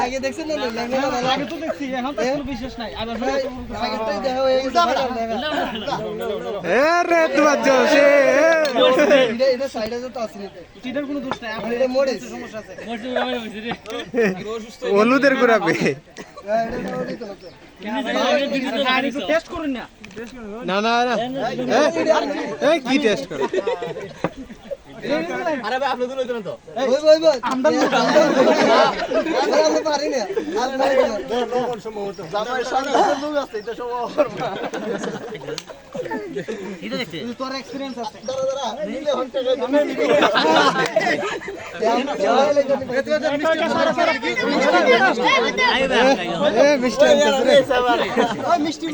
আগে দেখছেন না আগে তো দেখছি এখন তো কোনো বিশেষ নাই আবার আগেরটাই দেখা হয়ে গেছে এ রে তোমার জোশে এটা সাইডে তো আছে না এটার কোনো দোষ নাই আপনি এটা মোড়ে সমস্যা আছে হলুদের গুড়াবে টেস্ট করুন না না না না এই কি টেস্ট করে আরে ভাই আপনি তো লইতেন তো ওই আমরা পারি না আর পারি না কোন সময় হতো জামাই সারা লোক আছে এটা সব এটা দেখতে তোর এক্সপেরিয়েন্স আছে নিলে হন্তে আমি এ মিষ্টি ওই মিষ্টি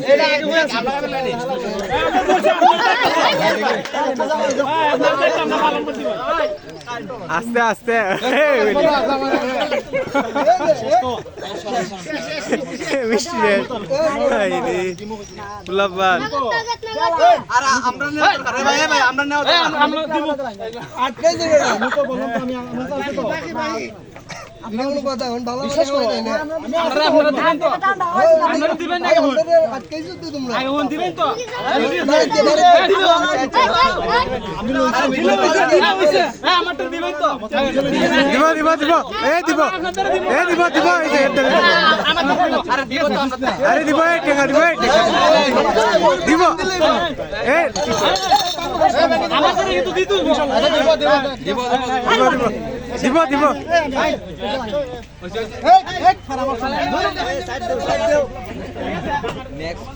এটা আগে বলে আমরা লাইনে আস্তে আস্তে মিষ্টি রে ফুলাবান আর আমরা না আরে ভাই ভাই আমরা নাও আমরা দিব আটকে দিবে না আমি তো বললাম তো আমি আমার কাছে তো আমি কোনো কথা এখন ভালো বিশ্বাস করো না আমরা আপনারা দিবেন তো আপনারা দিবেন না এখন আটকে দিতে তোমরা এখন দিবেন তো আমি লইছি হ্যাঁ আমারটা দিবেন তো দিব দিব দিব এ দিব এ দিব দিব এই যে আরে দিব তো আমরা আরে দিব এই টাকা দিব এই টাকা দিব এ আমাদের কিন্তু দিত ইনশাআল্লাহ দিব দিব দিব দিব নেক্সট